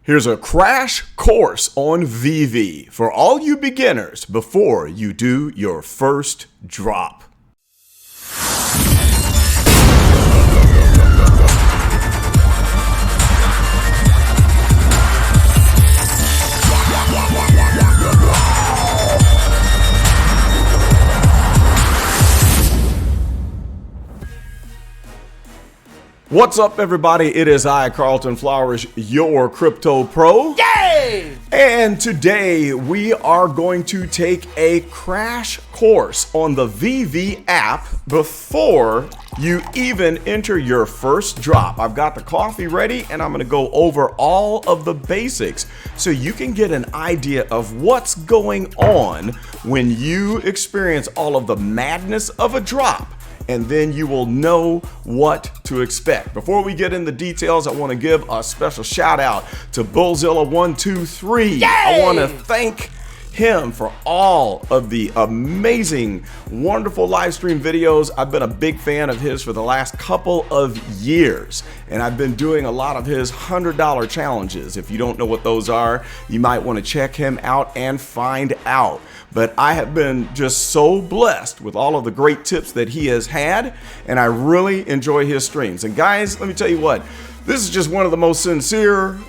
Here's a crash course on VeVe for all you beginners before you do your first drop. What's up, everybody? It is I, Carlton Flowers, your crypto pro. Yay! And today we are going to take a crash course on the VeVe app before you even enter your first drop. I've got the coffee ready and I'm going to go over all of the basics so you can get an idea of what's going on when you experience all of the madness of a drop. And then you will know what to expect. Before we get into details, I want to give a special shout out to Bullzilla123. I want to thank him for all of the amazing, wonderful live stream videos. I've been a big fan of his for the last couple of years, and I've been doing a lot of his $100 challenges. If you don't know what those are, you might want to check him out and find out. But I have been just so blessed with all of the great tips that he has had, and I really enjoy his streams. And guys, let me tell you what, this is just one of the most sincere,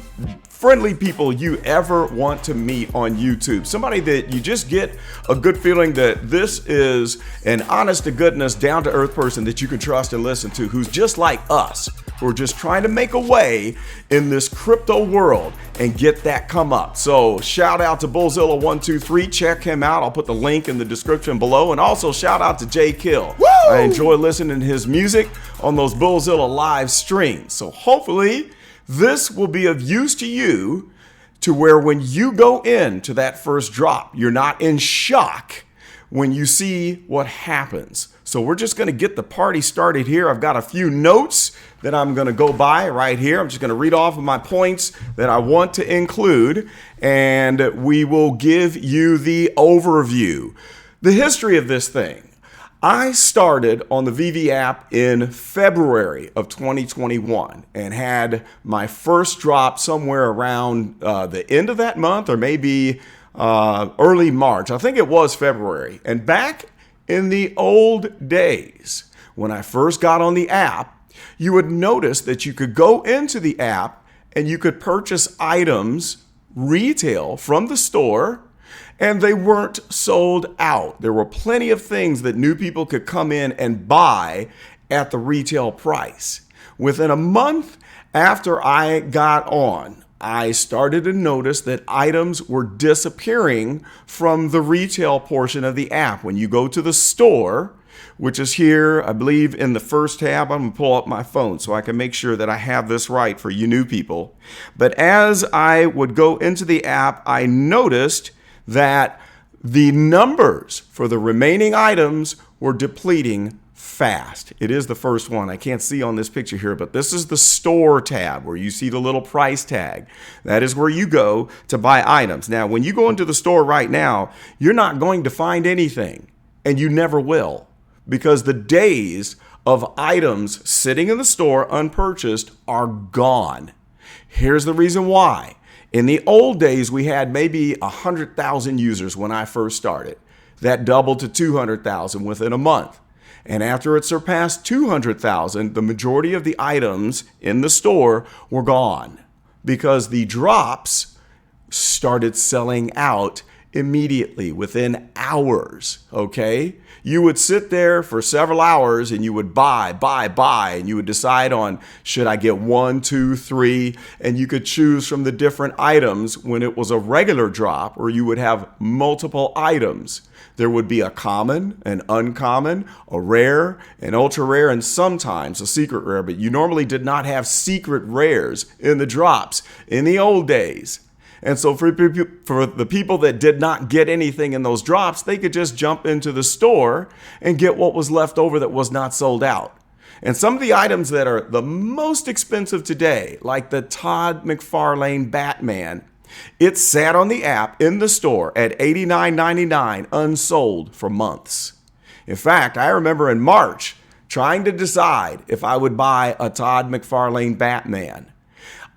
friendly people you ever want to meet on YouTube. Somebody that you just get a good feeling that this is an honest to goodness, down to earth person that you can trust and listen to, who's just like us, who are just trying to make a way in this crypto world and get that come up. So shout out to Bullzilla123. Check him out. I'll put the link in the description below. And also shout out to Gale. Woo! I enjoy listening to his music on those Bullzilla live streams. So hopefully this will be of use to you, to where when you go into that first drop, you're not in shock when you see what happens. So we're just going to get the party started here. I've got a few notes that I'm going to go by right here. I'm just going to read off of my points that I want to include, and we will give you the overview. The history of this thing. I started on the VeVe app in February of 2021 and had my first drop somewhere around the end of that month, or maybe early March. I think it was February. And back in the old days, when I first got on the app, you would notice that you could go into the app and you could purchase items retail from the store, and they weren't sold out. There were plenty of things that new people could come in and buy at the retail price. Within a month after I got on, I started to notice that items were disappearing from the retail portion of the app. When you go to the store, which is here, I believe in the first tab, I'm gonna pull up my phone so I can make sure that I have this right for you new people. But as I would go into the app, I noticed that the numbers for the remaining items were depleting fast. It is the first one. I can't see on this picture here, but this is the store tab where you see the little price tag. That is where you go to buy items. Now, when you go into the store right now, you're not going to find anything, and you never will, because the days of items sitting in the store unpurchased are gone. Here's the reason why. In the old days, we had maybe 100,000 users when I first started. That doubled to 200,000 within a month. And after it surpassed 200,000, the majority of the items in the store were gone because the drops started selling out immediately within hours, okay? You would sit there for several hours and you would buy, and you would decide on, should I get 1, 2, 3, and you could choose from the different items when it was a regular drop, or you would have multiple items. There would be a common, an uncommon, a rare, an ultra rare, and sometimes a secret rare, but you normally did not have secret rares in the drops in the old days. And so for the people that did not get anything in those drops, they could just jump into the store and get what was left over that was not sold out. And some of the items that are the most expensive today, like the Todd McFarlane Batman, it sat on the app in the store at $89.99 unsold for months. In fact, I remember in March trying to decide if I would buy a Todd McFarlane Batman.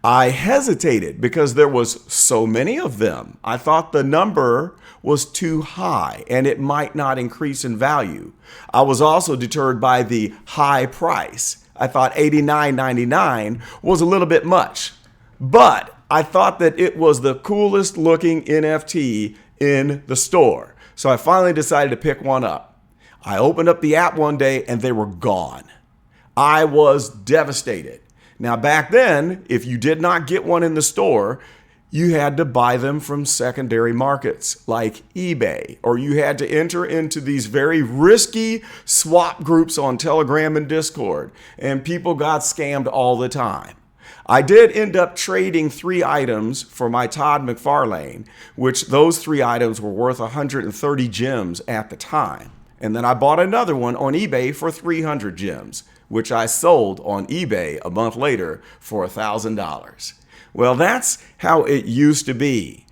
I hesitated because there was so many of them. I thought the number was too high and it might not increase in value. I was also deterred by the high price. I thought $89.99 was a little bit much, but I thought that it was the coolest looking NFT in the store. So I finally decided to pick one up. I opened up the app one day and they were gone. I was devastated. Now, back then, if you did not get one in the store, you had to buy them from secondary markets like eBay, or you had to enter into these very risky swap groups on Telegram and Discord, and people got scammed all the time. I did end up trading 3 items for my Todd McFarlane, which those 3 items were worth 130 gems at the time. And then I bought another one on eBay for 300 gems, which I sold on eBay a month later for $1,000. Well, that's how it used to be.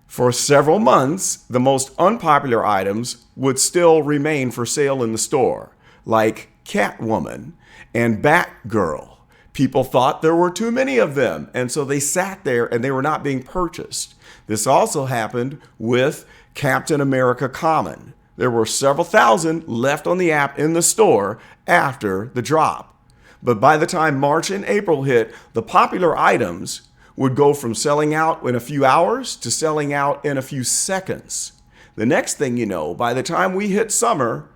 For several months, the most unpopular items would still remain for sale in the store, like Catwoman and Batgirl. People thought there were too many of them, and so they sat there and they were not being purchased. This also happened with Captain America Common. There were several thousand left on the app in the store after the drop. But by the time March and April hit, the popular items would go from selling out in a few hours to selling out in a few seconds. The next thing you know, by the time we hit summer,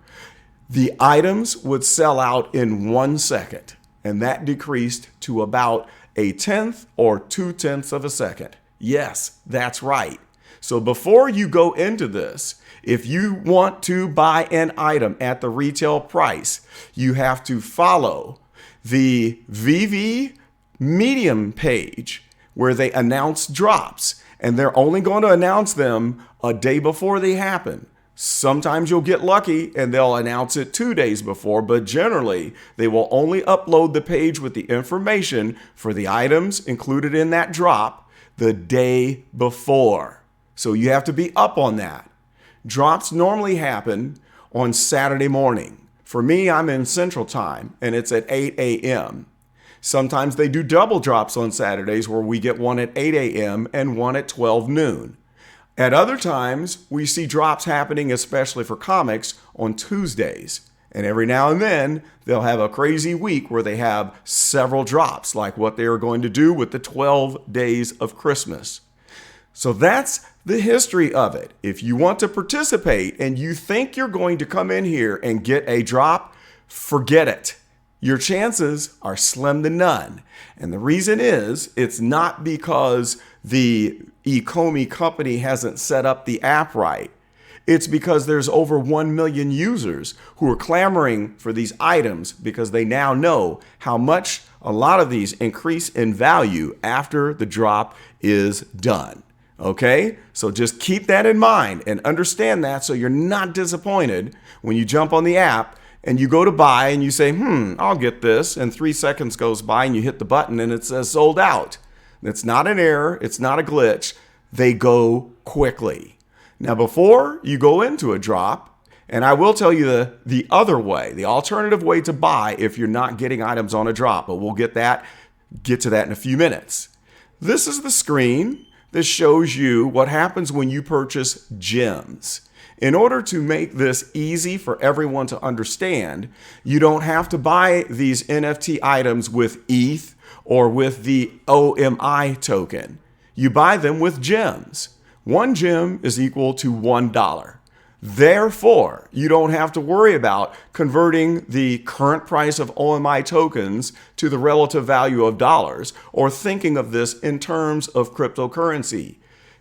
the items would sell out in 1 second. And that decreased to about 1/10 or 2/10 of a second. Yes, that's right. So before you go into this, if you want to buy an item at the retail price, you have to follow the VeVe Medium page where they announce drops, and they're only going to announce them a day before they happen. Sometimes you'll get lucky and they'll announce it 2 days before, but generally they will only upload the page with the information for the items included in that drop the day before. So you have to be up on that. Drops normally happen on Saturday morning. For me, I'm in Central Time and it's at 8 a.m. Sometimes they do double drops on Saturdays where we get one at 8 a.m. and one at 12 noon. At other times, we see drops happening, especially for comics, on Tuesdays. And every now and then, they'll have a crazy week where they have several drops, like what they are going to do with the 12 days of Christmas. So that's the history of it. If you want to participate and you think you're going to come in here and get a drop, forget it. Your chances are slim to none. And the reason is, it's not because the Ecomi company hasn't set up the app right. It's because there's over 1 million users who are clamoring for these items because they now know how much a lot of these increase in value after the drop is done. Okay, so just keep that in mind and understand that so you're not disappointed when you jump on the app and you go to buy and you say, I'll get this. And 3 seconds goes by and you hit the button and it says sold out. It's not an error. It's not a glitch. They go quickly. Now, before you go into a drop, and I will tell you the other way, the alternative way to buy if you're not getting items on a drop, but we'll get to that in a few minutes. This is the screen that shows you what happens when you purchase gems. In order to make this easy for everyone to understand, you don't have to buy these NFT items with ETH or with the OMI token. You buy them with gems. 1 gem is equal to $1. Therefore, you don't have to worry about converting the current price of OMI tokens to the relative value of dollars or thinking of this in terms of cryptocurrency.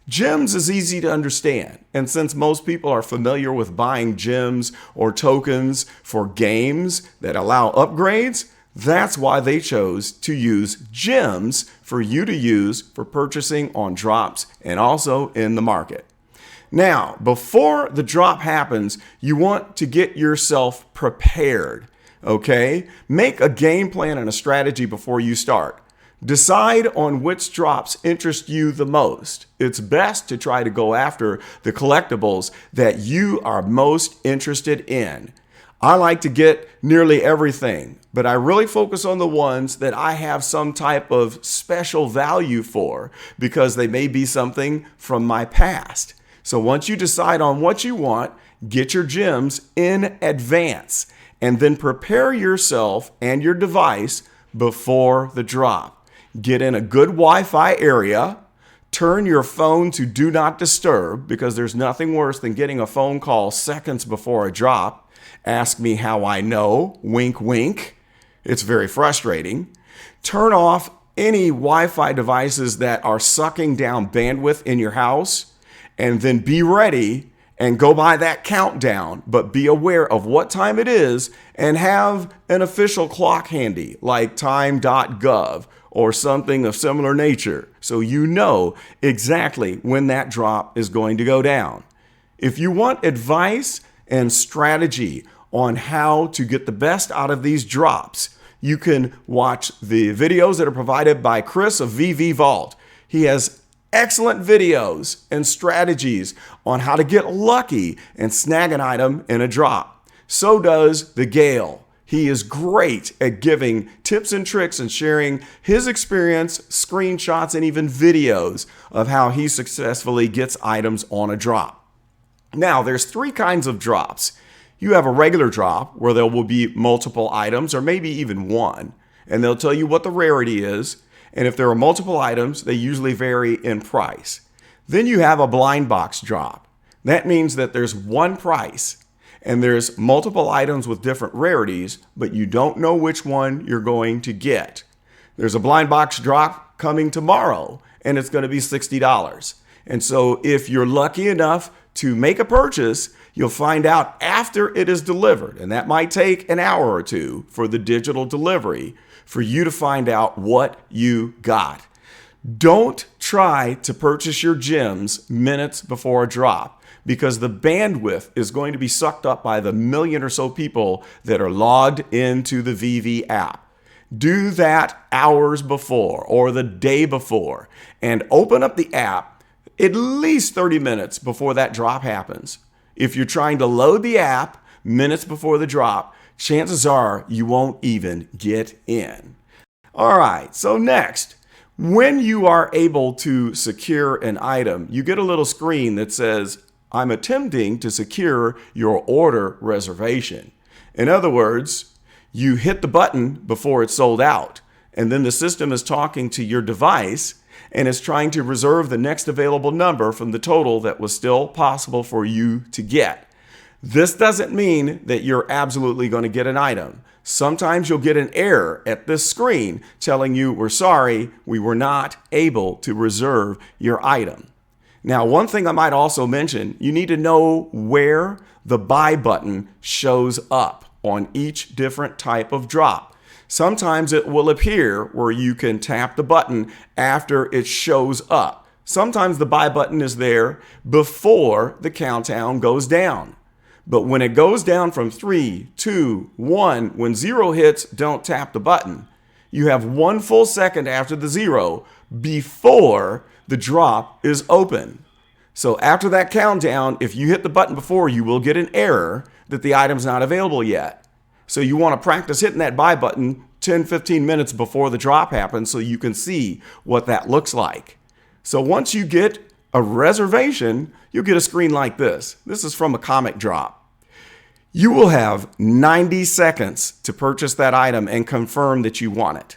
Gems is easy to understand, and since most people are familiar with buying gems or tokens for games that allow upgrades, that's why they chose to use gems for you to use for purchasing on drops and also in the market. Now, before the drop happens, you want to get yourself prepared, okay? Make a game plan and a strategy before you start. Decide on which drops interest you the most. It's best to try to go after the collectibles that you are most interested in. I like to get nearly everything, but I really focus on the ones that I have some type of special value for because they may be something from my past. So once you decide on what you want, get your gems in advance and then prepare yourself and your device before the drop. Get in a good Wi-Fi area. Turn your phone to do not disturb because there's nothing worse than getting a phone call seconds before a drop. Ask me how I know, wink, wink. It's very frustrating. Turn off any Wi-Fi devices that are sucking down bandwidth in your house, and then be ready and go by that countdown, but be aware of what time it is and have an official clock handy like time.gov or something of similar nature so you know exactly when that drop is going to go down. If you want advice and strategy on how to get the best out of these drops, you can watch the videos that are provided by Chris of VeVe Vault. He has excellent videos and strategies on how to get lucky and snag an item in a drop. So does the Gale. He is great at giving tips and tricks and sharing his experience, screenshots, and even videos of how he successfully gets items on a drop. Now, there's three kinds of drops. You have a regular drop where there will be multiple items or maybe even one, and they'll tell you what the rarity is. And if there are multiple items, they usually vary in price. Then you have a blind box drop. That means that there's one price and there's multiple items with different rarities, but you don't know which one you're going to get. There's a blind box drop coming tomorrow and it's going to be $60. And so if you're lucky enough to make a purchase, you'll find out after it is delivered, and that might take an hour or two for the digital delivery for you to find out what you got. Don't try to purchase your gems minutes before a drop because the bandwidth is going to be sucked up by the million or so people that are logged into the VeVe app. Do that hours before or the day before and open up the app at least 30 minutes before that drop happens. If you're trying to load the app minutes before the drop, chances are you won't even get in. All right, so next, when you are able to secure an item, you get a little screen that says, I'm attempting to secure your order reservation. In other words, you hit the button before it's sold out, and then the system is talking to your device and is trying to reserve the next available number from the total that was still possible for you to get. This doesn't mean that you're absolutely going to get an item. Sometimes you'll get an error at this screen telling you, we're sorry, we were not able to reserve your item. Now, one thing I might also mention, you need to know where the buy button shows up on each different type of drop. Sometimes it will appear where you can tap the button after it shows up. Sometimes the buy button is there before the countdown goes down. But when it goes down from 3, 2, 1, when 0 hits, don't tap the button. You have 1 full second after the 0 before the drop is open. So after that countdown, if you hit the button before, you will get an error that the item's not available yet. So you want to practice hitting that buy button 10, 15 minutes before the drop happens so you can see what that looks like. So once you get a reservation, you'll get a screen like this. This is from a comic drop. You will have 90 seconds to purchase that item and confirm that you want it.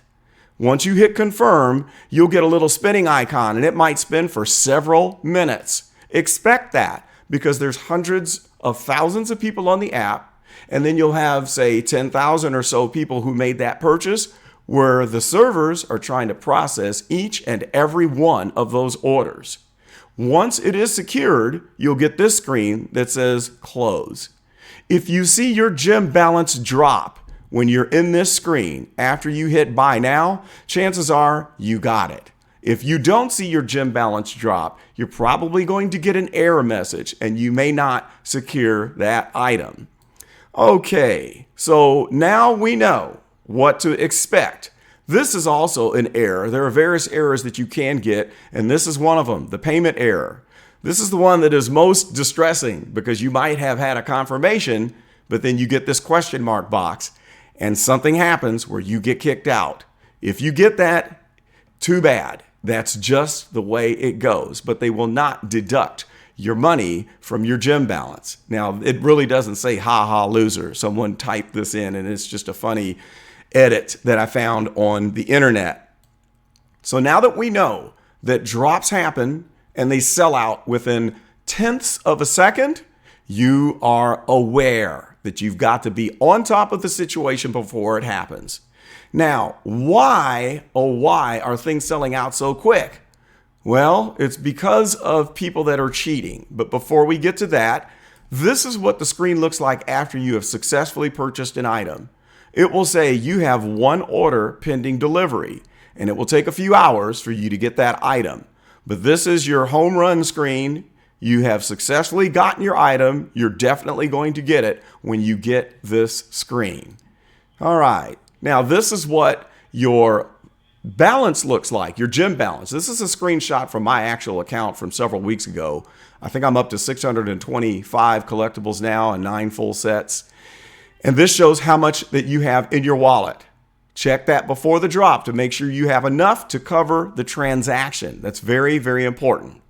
Once you hit confirm, you'll get a little spinning icon and it might spin for several minutes. Expect that because there's hundreds of thousands of people on the app. And then you'll have, say, 10,000 or so people who made that purchase where the servers are trying to process each and every one of those orders. Once it is secured, you'll get this screen that says close. If you see your gem balance drop when you're in this screen after you hit buy now, chances are you got it. If you don't see your gem balance drop, you're probably going to get an error message and you may not secure that item. Okay, so now we know what to expect. This is also an error. There are various errors that you can get, and this is one of them, the payment error. This is the one that is most distressing because you might have had a confirmation, but then you get this question mark box and something happens where you get kicked out. If you get that, too bad. That's just the way it goes, but they will not deduct your money from your gem balance. Now, it really doesn't say "ha ha loser." Someone typed this in and it's just a funny edit that I found on the internet. So now that we know that drops happen and they sell out within tenths of a second, you are aware that you've got to be on top of the situation before it happens. Now, why, oh why, are things selling out so quick? Well, it's because of people that are cheating. But before we get to that, this is what the screen looks like after you have successfully purchased an item. It will say you have one order pending delivery, and it will take a few hours for you to get that item. But this is your home run screen. You have successfully gotten your item. You're definitely going to get it when you get this screen. All right. Now, this is what your balance looks like, your gem balance. This is a screenshot from my actual account from several weeks ago. I think I'm up to 625 collectibles now and 9 full sets. And this shows how much that you have in your wallet. Check that before the drop to make sure you have enough to cover the transaction. That's very, very important.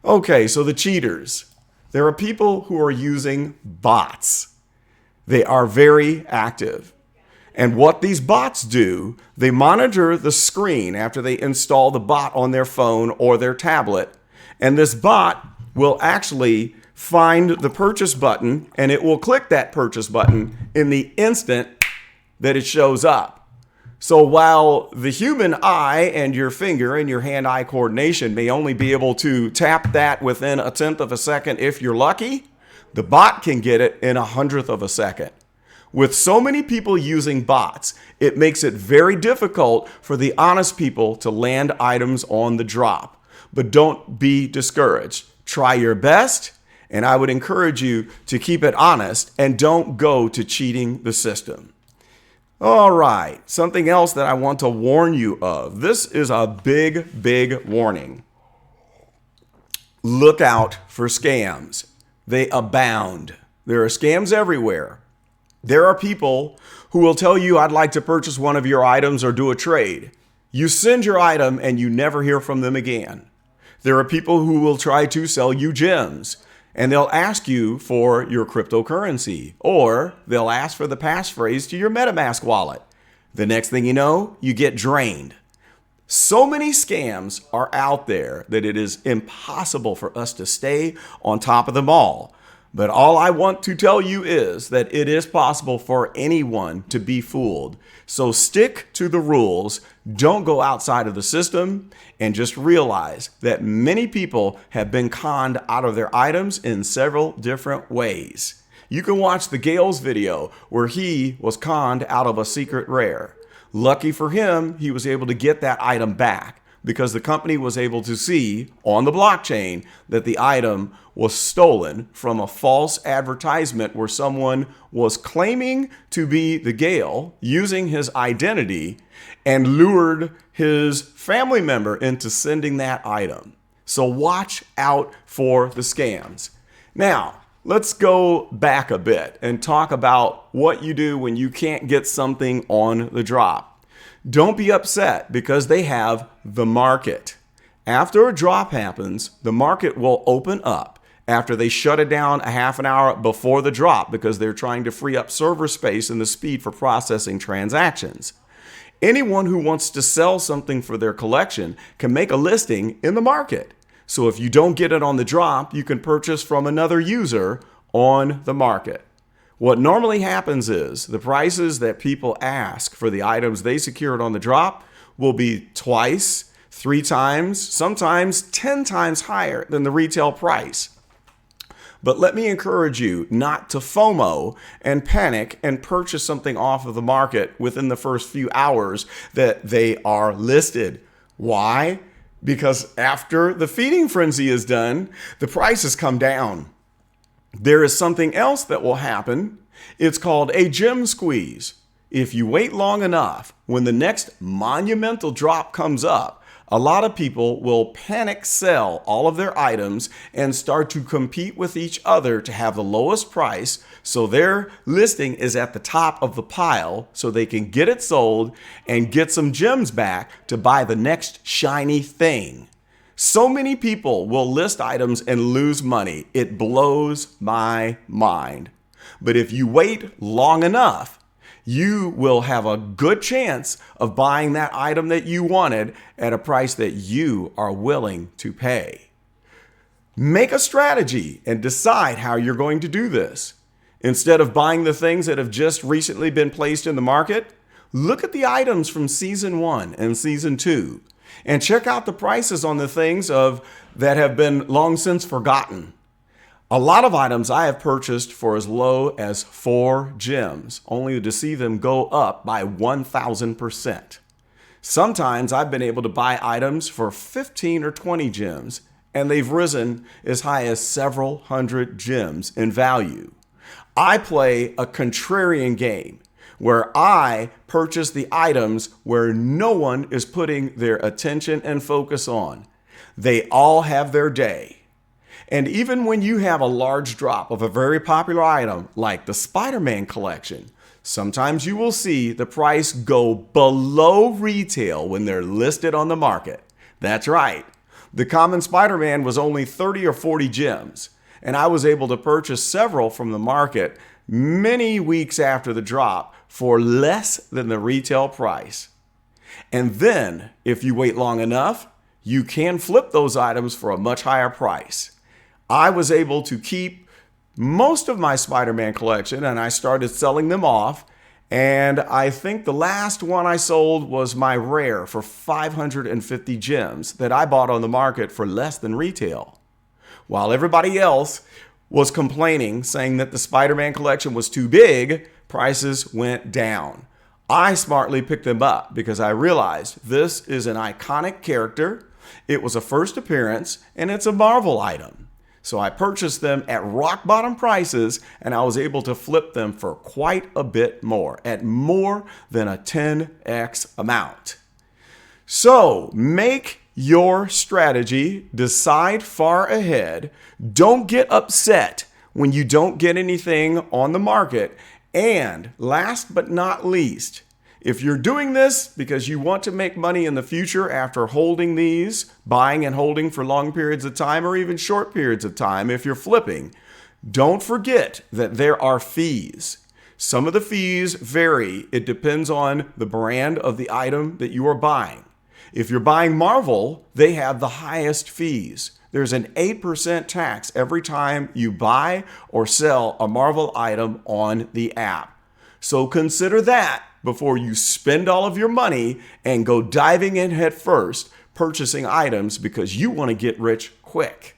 Okay, so the cheaters. There are people who are using bots. They are very active. And what these bots do, they monitor the screen after they install the bot on their phone or their tablet. And this bot will actually find the purchase button, and it will click that purchase button in the instant that it shows up. So while the human eye and your finger and your hand-eye coordination may only be able to tap that within a tenth of a second if you're lucky, the bot can get it in 100th of a second. With so many people using bots, it makes it very difficult for the honest people to land items on the drop. But don't be discouraged. Try your best, and I would encourage you to keep it honest and don't go to cheating the system. All right, something else that I want to warn you of. This is a big, big warning. Look out for scams. They abound. There are scams everywhere. There are people who will tell you, "I'd like to purchase one of your items or do a trade." You send your item and you never hear from them again. There are people who will try to sell you gems, and they'll ask you for your cryptocurrency, or they'll ask for the passphrase to your MetaMask wallet. The next thing you know, you get drained. So many scams are out there that it is impossible for us to stay on top of them all. But all I want to tell you is that it is possible for anyone to be fooled. So stick to the rules, don't go outside of the system, and just realize that many people have been conned out of their items in several different ways. You can watch the Gale's video where he was conned out of a secret rare. Lucky for him, he was able to get that item back because the company was able to see on the blockchain that the item was stolen from a false advertisement where someone was claiming to be the Gale, using his identity, and lured his family member into sending that item. So watch out for the scams. Now, let's go back a bit and talk about what you do when you can't get something on the drop. Don't be upset because they have the market. After a drop happens, the market will open up after they shut it down a half an hour before the drop because they're trying to free up server space and the speed for processing transactions. Anyone who wants to sell something for their collection can make a listing in the market. So if you don't get it on the drop, you can purchase from another user on the market. What normally happens is the prices that people ask for the items they secured on the drop will be twice, 3 times, sometimes 10 times higher than the retail price. But let me encourage you not to FOMO and panic and purchase something off of the market within the first few hours that they are listed. Why? Because after the feeding frenzy is done, the prices come down. There is something else that will happen. It's called a gem squeeze. If you wait long enough, when the next monumental drop comes up, A lot of people will panic sell all of their items and start to compete with each other to have the lowest price, so their listing is at the top of the pile so they can get it sold and get some gems back to buy the next shiny thing. So many people will list items and lose money. It blows my mind. But if you wait long enough, you will have a good chance of buying that item that you wanted at a price that you are willing to pay. Make a strategy and decide how you're going to do this. Instead of buying the things that have just recently been placed in the market, look at the items from season 1 and season 2 and check out the prices on the things that have been long since forgotten. A lot of items I have purchased for as low as 4 gems, only to see them go up by 1,000%. Sometimes I've been able to buy items for 15 or 20 gems, and they've risen as high as several hundred gems in value. I play a contrarian game where I purchase the items where no one is putting their attention and focus on. They all have their day. And even when you have a large drop of a very popular item like the Spider-Man collection, sometimes you will see the price go below retail when they're listed on the market. That's right. The common Spider-Man was only 30 or 40 gems, and I was able to purchase several from the market many weeks after the drop for less than the retail price. And then, if you wait long enough, you can flip those items for a much higher price. I was able to keep most of my Spider-Man collection, and I started selling them off. And I think the last one I sold was my rare for 550 gems that I bought on the market for less than retail. While everybody else was complaining, saying that the Spider-Man collection was too big, prices went down. I smartly picked them up because I realized this is an iconic character. It was a first appearance, and it's a Marvel item. So I purchased them at rock bottom prices, and I was able to flip them for quite a bit more, at more than a 10x amount. So make your strategy, decide far ahead, don't get upset when you don't get anything on the market, and last but not least, if you're doing this because you want to make money in the future after holding these, buying and holding for long periods of time or even short periods of time, if you're flipping, don't forget that there are fees. Some of the fees vary. It depends on the brand of the item that you are buying. If you're buying Marvel, they have the highest fees. There's an 8% tax every time you buy or sell a Marvel item on the app. So consider that before you spend all of your money and go diving in head first, purchasing items because you want to get rich quick.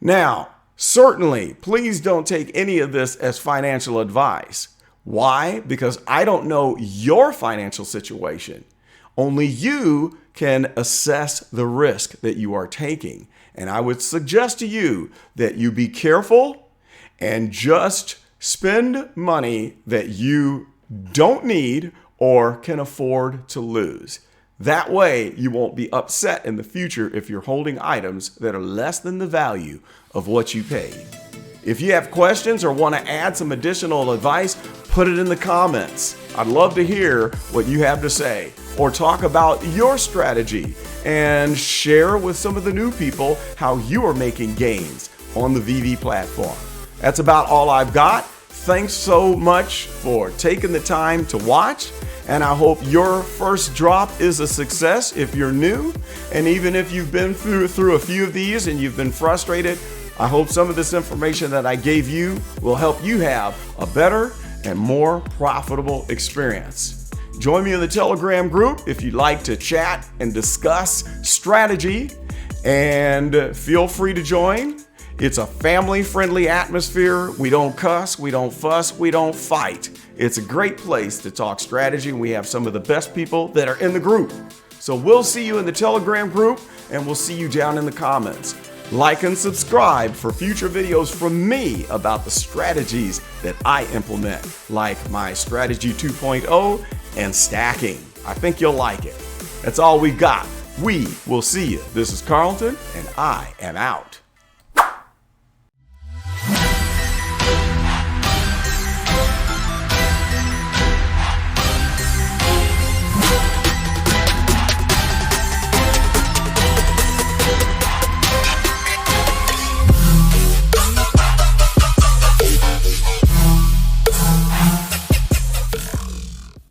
Now, certainly, please don't take any of this as financial advice. Why? Because I don't know your financial situation. Only you can assess the risk that you are taking. And I would suggest to you that you be careful and just spend money that you don't need or can afford to lose. That way, you won't be upset in the future if you're holding items that are less than the value of what you paid. If you have questions or want to add some additional advice, put it in the comments. I'd love to hear what you have to say, or talk about your strategy and share with some of the new people how you are making gains on the VeVe platform. That's about all I've got. Thanks so much for taking the time to watch, and I hope your first drop is a success if you're new. And even if you've been through a few of these and you've been frustrated, I hope some of this information that I gave you will help you have a better and more profitable experience. Join me in the Telegram group if you'd like to chat and discuss strategy, and feel free to join. It's a family-friendly atmosphere. We don't cuss, we don't fuss, we don't fight. It's a great place to talk strategy, and we have some of the best people that are in the group. So we'll see you in the Telegram group, and we'll see you down in the comments. Like and subscribe for future videos from me about the strategies that I implement, like my Strategy 2.0 and stacking. I think you'll like it. That's all we got. We will see you. This is Carlton, and I am out.